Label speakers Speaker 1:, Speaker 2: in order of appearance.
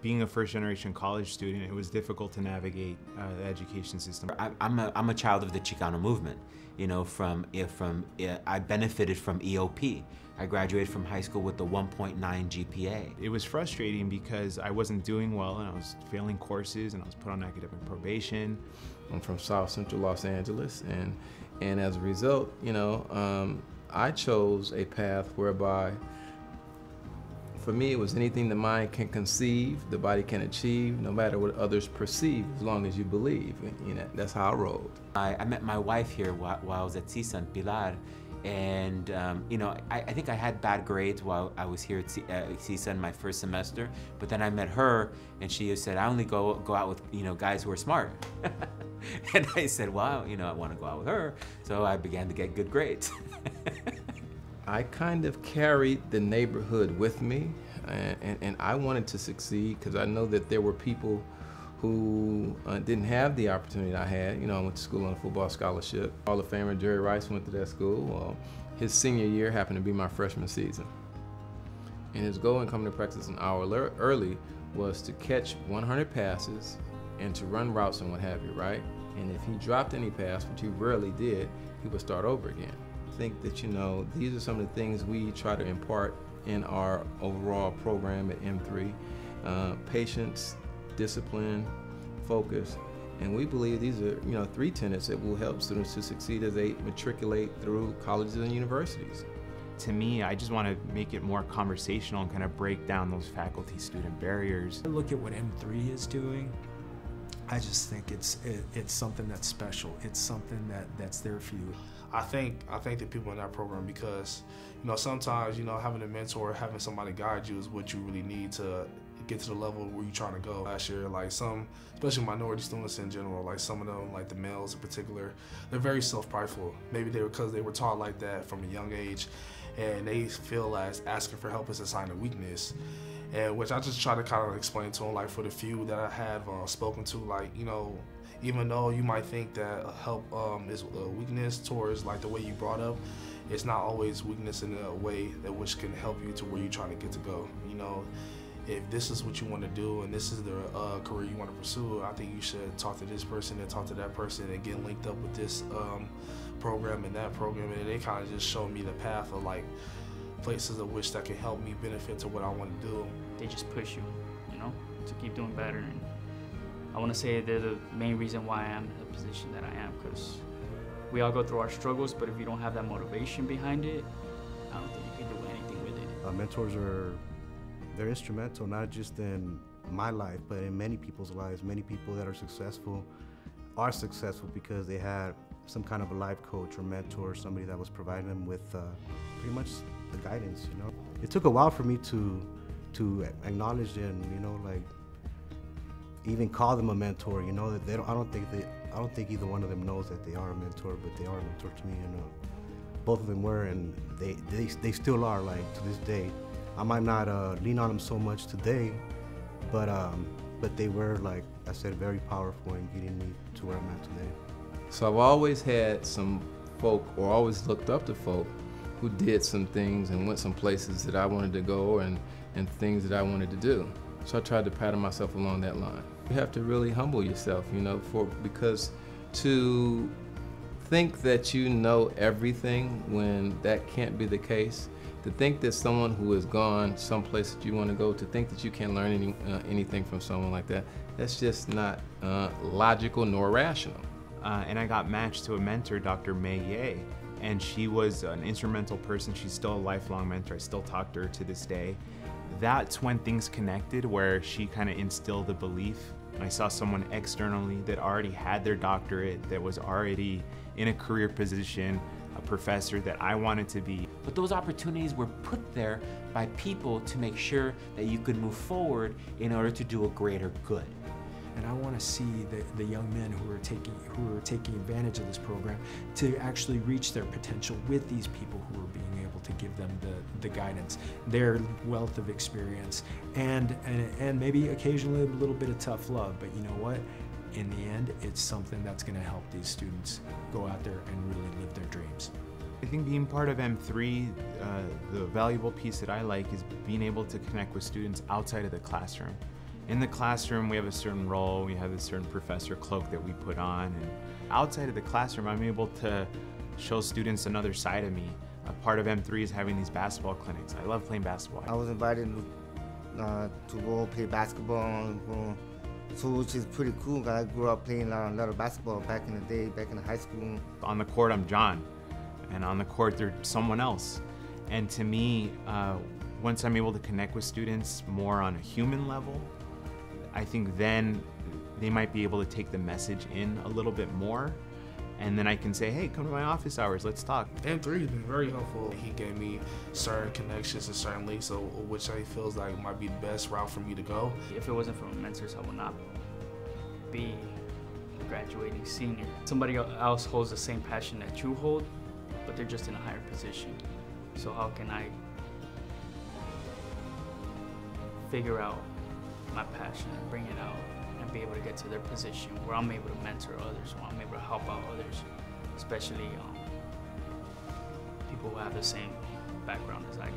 Speaker 1: Being a first-generation college student, it was difficult to navigate the education system.
Speaker 2: I'm a child of the Chicano movement. You know, I benefited from EOP. I graduated from high school with the 1.9 GPA.
Speaker 1: It was frustrating because I wasn't doing well and I was failing courses and I was put on academic probation.
Speaker 3: I'm from South Central Los Angeles, and as a result, you know, I chose a path whereby, for me, it was anything the mind can conceive, the body can achieve, no matter what others perceive, as long as you believe. You know, that's how I rolled.
Speaker 2: I met my wife here while I was at CSUN, Pilar, and you know, I think I had bad grades while I was here at CSUN my first semester, but then I met her, and she said, I only go out with, you know, guys who are smart. And I said, well, you know, I want to go out with her, so I began to get good grades.
Speaker 3: I kind of carried the neighborhood with me, and I wanted to succeed because I know that there were people who didn't have the opportunity I had. You know, I went to school on a football scholarship. Hall of Famer Jerry Rice went to that school. Well, his senior year happened to be my freshman season. And his goal in coming to practice an hour early was to catch 100 passes and to run routes and what have you, right? And if he dropped any pass, which he rarely did, he would start over again. I think that, you know, these are some of the things we try to impart in our overall program at M3. Patience, discipline, focus, and we believe these are, you know, 3 tenets that will help students to succeed as they matriculate through colleges and universities.
Speaker 1: To me, I just want to make it more conversational and kind of break down those faculty-student barriers.
Speaker 4: Look at what M3 is doing. I just think it's something that's special. It's something that's there for you.
Speaker 5: I think the people in that program, because, you know, sometimes, you know, having a mentor, having somebody guide you is what you really need to get to the level where you're trying to go. Last year, like especially minority students in general, like some of them, like the males in particular, they're very self-prideful. Maybe because they were taught like that from a young age, and they feel as asking for help is a sign of weakness. And which I just try to kind of explain to them, like for the few that I have spoken to, like, you know, even though you might think that help is a weakness towards like the way you brought up, it's not always weakness in a way that which can help you to where you're trying to get to go. You know, if this is what you want to do and this is the career you want to pursue, I think you should talk to this person and talk to that person and get linked up with this program and that program, and they kind of just show me the path of like places of which that can help me benefit to what I want to do.
Speaker 6: They just push you know, to keep doing better, and I want to say they're the main reason why I'm in the position that I am, because we all go through our struggles, but if you don't have that motivation behind it, I don't think you can do anything with it.
Speaker 7: Mentors they're instrumental, not just in my life, but in many people's lives. Many people that are successful because they had some kind of a life coach or mentor, somebody that was providing them with pretty much the guidance, you know. It took a while for me to acknowledge and, you know, like even call them a mentor, you know. That I don't think either one of them knows that they are a mentor, but they are a mentor to me, you know. Both of them were, and they still are, like, to this day. I might not lean on them so much today, but they were, like I said, very powerful in getting me to where I'm at today.
Speaker 3: So I've always had some folk, or always looked up to folk, who did some things and went some places that I wanted to go and things that I wanted to do. So I tried to pattern myself along that line. You have to really humble yourself, you know, because to think that you know everything when that can't be the case, to think that someone who has gone someplace that you want to go, to think that you can't learn anything from someone like that, that's just not logical nor rational.
Speaker 1: And I got matched to a mentor, Dr. May Ye, and she was an instrumental person. She's still a lifelong mentor. I still talk to her to this day. That's when things connected, where she kind of instilled the belief. And I saw someone externally that already had their doctorate, that was already in a career position, a professor that I wanted to be.
Speaker 2: But those opportunities were put there by people to make sure that you could move forward in order to do a greater good.
Speaker 4: And I want to see the young men who are taking advantage of this program to actually reach their potential with these people who are being able to give them the guidance, their wealth of experience, and maybe occasionally a little bit of tough love. But you know what? In the end, it's something that's going to help these students go out there and really live their dreams.
Speaker 1: I think being part of M3, the valuable piece that I like is being able to connect with students outside of the classroom. In the classroom, we have a certain role, we have a certain professor cloak that we put on, and outside of the classroom, I'm able to show students another side of me. A part of M3 is having these basketball clinics. I love playing basketball.
Speaker 8: I was invited to go play basketball, so which is pretty cool, because I grew up playing a lot of basketball back in the day, back in high school.
Speaker 1: On the court, I'm John, and on the court, they're someone else. And to me, once I'm able to connect with students more on a human level, I think then they might be able to take the message in a little bit more, and then I can say, hey, come to my office hours, let's talk.
Speaker 5: M3 has been very helpful. He gave me certain connections and certain links, so which I feels like might be the best route for me to go.
Speaker 6: If it wasn't for my mentors, I would not be a graduating senior. Somebody else holds the same passion that you hold, but they're just in a higher position. So how can I figure out my passion and bring it out and be able to get to their position where I'm able to mentor others, where I'm able to help out others, especially people who have the same background as I do.